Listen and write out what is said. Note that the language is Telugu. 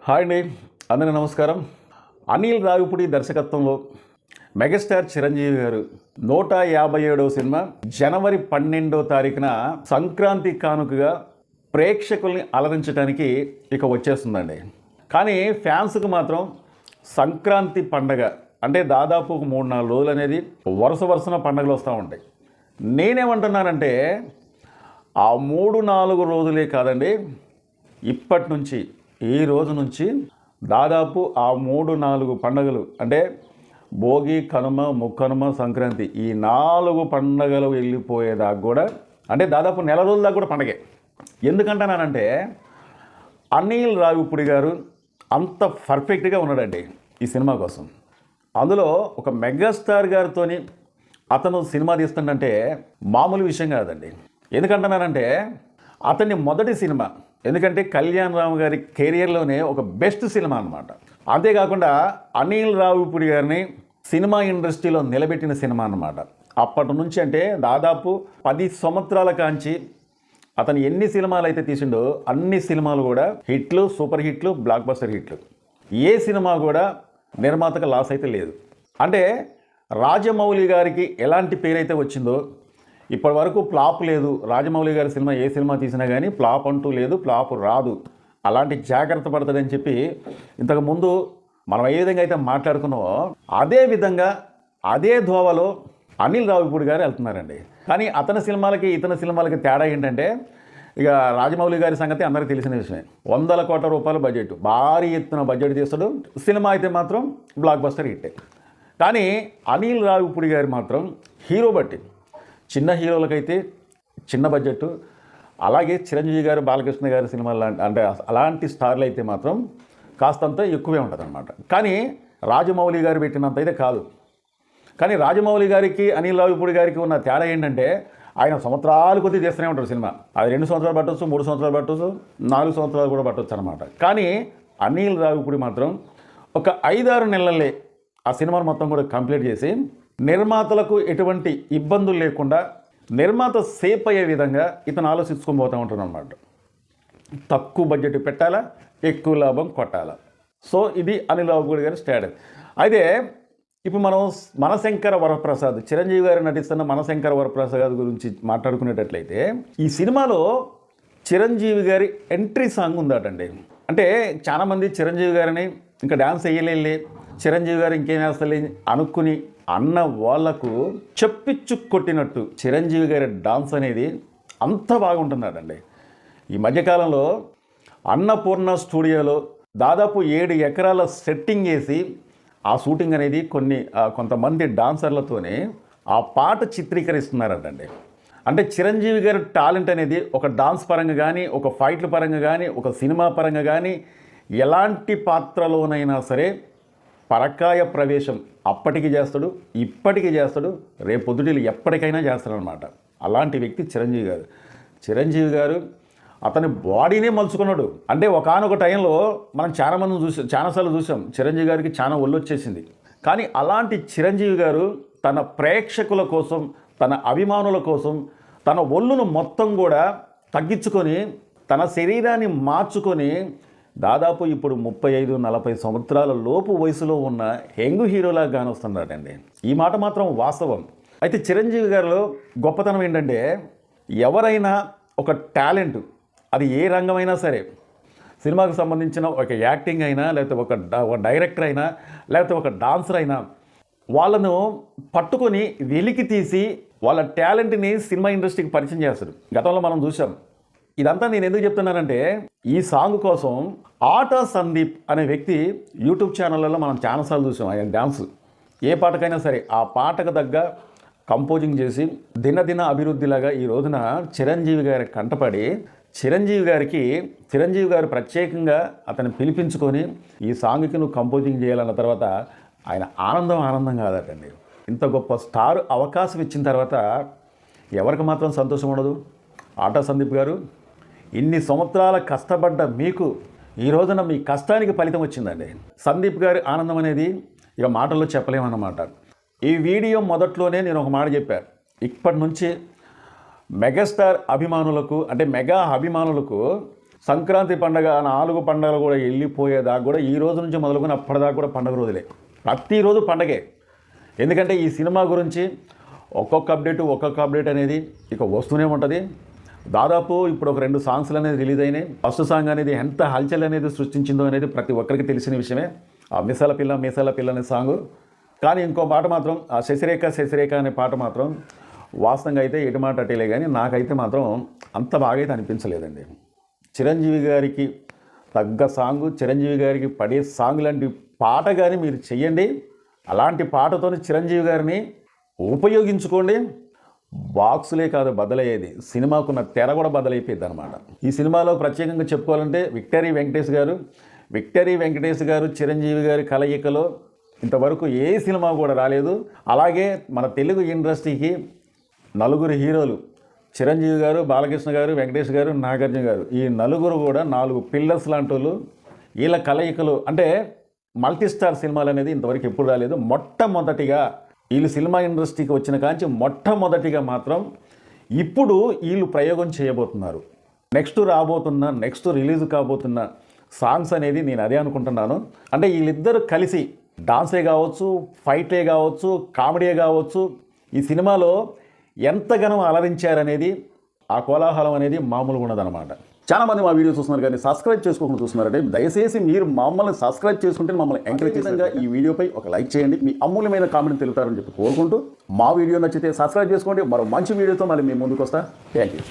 హాయ్ అండి, అందరికీ నమస్కారం. అనిల్ రావిపూడి దర్శకత్వంలో మెగాస్టార్ చిరంజీవి గారు 157వ సినిమా జనవరి 12వ తారీఖున సంక్రాంతి కానుకగా ప్రేక్షకుల్ని అలరించడానికి ఇక వచ్చేస్తుందండి. కానీ ఫ్యాన్స్కి మాత్రం సంక్రాంతి పండగ అంటే దాదాపు ఒక 3-4 రోజులు అనేది వరుసన పండగలు వస్తూ ఉంటాయి. నేనేమంటున్నానంటే ఆ 3-4 రోజులే కాదండి, ఇప్పటి నుంచి ఈ రోజు నుంచి దాదాపు ఆ 3-4 పండుగలు అంటే భోగి, కనుమ, ముక్కనుమ, సంక్రాంతి ఈ 4 పండుగలు వెళ్ళిపోయేదాకా కూడా అంటే దాదాపు నెల రోజుల దాకా కూడా పండగే. ఎందుకంటున్నానంటే అనిల్ రావిపూడి గారు అంత పర్ఫెక్ట్గా ఉన్నాడండి ఈ సినిమా కోసం. అందులో ఒక మెగాస్టార్ గారితోని అతను సినిమా తీస్తుందంటే మామూలు విషయం కాదండి. ఎందుకంటున్నానంటే అతని మొదటి సినిమా, ఎందుకంటే కళ్యాణ్ రామ్ గారి కెరియర్లోనే ఒక బెస్ట్ సినిమా అన్నమాట. అంతేకాకుండా అనిల్ రావిపూడి గారిని సినిమా ఇండస్ట్రీలో నిలబెట్టిన సినిమా అన్నమాట. అప్పటి నుంచి అంటే దాదాపు 10 సంవత్సరాల కాంచి అతను ఎన్ని సినిమాలు అయితే తీసిండో అన్ని సినిమాలు కూడా హిట్లు, సూపర్ హిట్లు, బ్లాక్ బస్టర్ హిట్లు. ఏ సినిమా కూడా నిర్మాతకు లాస్ అయితే లేదు. అంటే రాజమౌళి గారికి ఎలాంటి పేరైతే వచ్చిందో ఇప్పటి వరకు ఫ్లాప్ లేదు. రాజమౌళి గారి సినిమా ఏ సినిమా తీసినా కానీ ఫ్లాప్ అంటూ లేదు, ఫ్లాప్ రాదు. అలాంటి జాగ్రత్త పడుతుందని చెప్పి ఇంతకుముందు మనం ఏ విధంగా అయితే మాట్లాడుకున్నామో అదే విధంగా అదే ధోవలో అనిల్ రావిపూడి గారు వెళ్తున్నారండి. కానీ అతని సినిమాలకి ఇతని సినిమాలకి తేడా ఏంటంటే ఇక రాజమౌళి గారి సంగతి అందరికీ తెలిసిన విషయమే. 100 కోట్ల రూపాయల బడ్జెట్, భారీ ఎత్తున బడ్జెట్ తీస్తాడు. సినిమా అయితే మాత్రం బ్లాక్ బస్టర్ హిట్టే. కానీ అనిల్ రావిపూడి గారు మాత్రం హీరో బట్టి చిన్న హీరోలకైతే చిన్న బడ్జెట్, అలాగే చిరంజీవి గారు, బాలకృష్ణ గారి సినిమాలు అంటే అలాంటి స్టార్లు అయితే మాత్రం కాస్తంత ఎక్కువే ఉంటుంది అనమాట. కానీ రాజమౌళి గారు పెట్టినంత అయితే కాదు. కానీ రాజమౌళి గారికి అనిల్ రావిపూడి గారికి ఉన్న తేడా ఏంటంటే ఆయన సంవత్సరాలు కొద్దీ చేస్తూనే ఉంటారు సినిమా. అది 2 సంవత్సరాలు పట్టవచ్చు, 3 సంవత్సరాలు పట్టవచ్చు, 4 సంవత్సరాలు కూడా పట్టవచ్చు అనమాట. కానీ అనిల్ రావిపూడి మాత్రం ఒక 5-6 నెలలే ఆ సినిమాను మొత్తం కూడా కంప్లీట్ చేసి నిర్మాతలకు ఎటువంటి ఇబ్బందులు లేకుండా నిర్మాత సేఫ్ అయ్యే విధంగా ఇతను ఆలోచించుకొని పోతూ ఉంటాడు అనమాట. తక్కువ బడ్జెట్ పెట్టాలా, ఎక్కువ లాభం కొట్టాలా. సో ఇది అనిల్ రావిపూడి గారి స్ట్రాటజీ. అయితే ఇప్పుడు మనం మనశంకర వరప్రసాద్, చిరంజీవి గారు నటిస్తున్న మనశంకర వరప్రసాద్ గురించి మాట్లాడుకునేటట్లయితే ఈ సినిమాలో చిరంజీవి గారి ఎంట్రీ సాంగ్ ఉందటండి. అంటే చాలామంది చిరంజీవి గారిని ఇంకా డ్యాన్స్ వేయలే, చిరంజీవి గారు ఇంకేం వేస్తలే అనుకుని అన్న వాళ్లకు చెప్పిచ్చు కొట్టినట్టు చిరంజీవి గారి డాన్స్ అనేది అంత బాగుంటున్నాడండి. ఈ మధ్యకాలంలో అన్నపూర్ణ స్టూడియోలో దాదాపు 7 ఎకరాల సెట్టింగ్ వేసి ఆ షూటింగ్ అనేది కొంతమంది డాన్సర్లతోనే ఆ పాట చిత్రీకరిస్తున్నారటండి. అంటే చిరంజీవి గారి టాలెంట్ అనేది ఒక డాన్స్ పరంగా కానీ, ఒక ఫైట్ల పరంగా కానీ, ఒక సినిమా పరంగా కానీ ఎలాంటి పాత్రలోనైనా సరే పరకాయ ప్రవేశం అప్పటికి చేస్తాడు, ఇప్పటికీ చేస్తాడు, రేపొద్దుటిలు ఎప్పటికైనా చేస్తాడు అనమాట. అలాంటి వ్యక్తి చిరంజీవి గారు. చిరంజీవి గారు అతని బాడీనే మలుచుకున్నాడు. అంటే ఒకానొక టైంలో మనం చాలాసార్లు చూసాం చిరంజీవి గారికి చాలా ఒళ్ళు వచ్చేసింది. కానీ అలాంటి చిరంజీవి గారు తన ప్రేక్షకుల కోసం, తన అభిమానుల కోసం తన ఒళ్ళును మొత్తం కూడా తగ్గించుకొని తన శరీరాన్ని మార్చుకొని దాదాపు ఇప్పుడు 35-40 సంవత్సరాల లోపు వయసులో ఉన్న యంగ్ హీరోలా కానొస్తున్నాడండి. ఈ మాట మాత్రం వాస్తవం. అయితే చిరంజీవి గారిలో గొప్పతనం ఏంటంటే ఎవరైనా ఒక టాలెంట్, అది ఏ రంగమైనా సరే, సినిమాకు సంబంధించిన ఒక యాక్టింగ్ అయినా, లేకపోతే ఒక డైరెక్టర్ అయినా, లేకపోతే ఒక డాన్సర్ అయినా, వాళ్ళను పట్టుకొని వెలికి తీసి వాళ్ళ టాలెంట్ని సినిమా ఇండస్ట్రీకి పరిచయం చేస్తారు. గతంలో మనం చూసాం. ఇదంతా నేను ఎందుకు చెప్తున్నానంటే ఈ సాంగ్ కోసం ఆటా సందీప్ అనే వ్యక్తి యూట్యూబ్ ఛానళ్ళలో మనం చాలాసార్లు చూసాం. ఆయన డ్యాన్స్ ఏ పాటకైనా సరే ఆ పాటకు తగ్గ కంపోజింగ్ చేసి దినదిన అభివృద్ధిలాగా ఈ రోజున చిరంజీవి గారి కంటపడి చిరంజీవి గారు ప్రత్యేకంగా అతన్ని పిలిపించుకొని ఈ సాంగ్కి నువ్వు కంపోజింగ్ చేయాలన్న తర్వాత ఆయన ఆనందం కాదటండి. ఇంత గొప్ప స్టార్ అవకాశం ఇచ్చిన తర్వాత ఎవరికి మాత్రం సంతోషం ఉండదు? ఆటా సందీప్ గారు, ఇన్ని సంవత్సరాల కష్టపడ్డ మీకు ఈ రోజున మీ కష్టానికి ఫలితం వచ్చిందండి. సందీప్ గారి ఆనందం అనేది ఇక మాటల్లో చెప్పలేమన్నమాట. ఈ వీడియో మొదట్లోనే నేను ఒక మాట చెప్పాను. ఇప్పటి నుంచి మెగాస్టార్ అభిమానులకు అంటే మెగా అభిమానులకు సంక్రాంతి పండగ 4 పండుగలు కూడా వెళ్ళిపోయేదాకా కూడా ఈ రోజు నుంచి మొదలుకొని అప్పటిదాకా కూడా పండుగ రోజులే, ప్రతిరోజు పండగే. ఎందుకంటే ఈ సినిమా గురించి ఒక్కొక్క అప్డేట్ అనేది ఇక వస్తూనే ఉంటుంది. దాదాపు ఇప్పుడు ఒక 2 సాంగ్స్లు అనేది రిలీజ్ అయినాయి. ఫస్ట్ సాంగ్ అనేది ఎంత హల్చల్ అనేది సృష్టించిందో అనేది ప్రతి ఒక్కరికి తెలిసిన విషయమే, ఆ మీసాల పిల్ల అనే సాంగ్. కానీ ఇంకో పాట మాత్రం ఆ శశిరేఖ అనే పాట మాత్రం వాస్తవంగా అయితే ఎటు మాట అటేలే, కానీ నాకైతే మాత్రం అంత బాగా అయితే అనిపించలేదండి. చిరంజీవి గారికి తగ్గ సాంగు, చిరంజీవి గారికి పడే సాంగ్ లాంటి పాట కానీ మీరు చెయ్యండి. అలాంటి పాటతో చిరంజీవి గారిని ఉపయోగించుకోండి. బాక్సులే కాదు బద్దలయ్యేది, సినిమాకున్న తెర కూడా బద్దలైపోయింది అనమాట. ఈ సినిమాలో ప్రత్యేకంగా చెప్పుకోవాలంటే విక్టరీ వెంకటేష్ గారు చిరంజీవి గారి కలయికలో ఇంతవరకు ఏ సినిమా కూడా రాలేదు. అలాగే మన తెలుగు ఇండస్ట్రీకి 4 హీరోలు, చిరంజీవి గారు, బాలకృష్ణ గారు, వెంకటేష్ గారు, నాగార్జున గారు, ఈ 4 కూడా 4 పిల్లర్స్ లాంటి వాళ్ళు. వీళ్ళ కలయికలు అంటే మల్టీ స్టార్ సినిమాలు అనేది ఇంతవరకు ఎప్పుడు రాలేదు. మొట్టమొదటిగా వీళ్ళు సినిమా ఇండస్ట్రీకి వచ్చిన కాంచి మొట్టమొదటిగా మాత్రం ఇప్పుడు వీళ్ళు ప్రయోగం చేయబోతున్నారు. నెక్స్ట్ రిలీజ్ కాబోతున్న సాంగ్స్ అనేది నేను అదే అనుకుంటున్నాను. అంటే వీళ్ళిద్దరూ కలిసి డాన్సే కావచ్చు, ఫైట్లే కావచ్చు, కామెడీయే కావచ్చు, ఈ సినిమాలో ఎంతగానో అలరించారనేది, ఆ కోలాహలం అనేది మామూలుగా ఉండదన్నమాట. చాలామంది మా వీడియో చూస్తున్నారు కానీ సబ్స్క్రైబ్ చేసుకోకుండా చూస్తున్నారంటే దయచేసి మీరు మమ్మల్ని సబ్స్క్రైబ్ చేసుకుంటే మమ్మల్ని ఎంకరేజ్ చేసేందుకు ఈ వీడియోపై ఒక లైక్ చేయండి. మీ అమూల్యమైన కామెంట్ తెలుపుతారని చెప్పి కోరుకుంటూ, మా వీడియో నచ్చితే సబ్స్క్రైబ్ చేసుకోండి. మరో మంచి వీడియోతో మళ్ళీ మీ ముందుకు వస్తా. Thank you.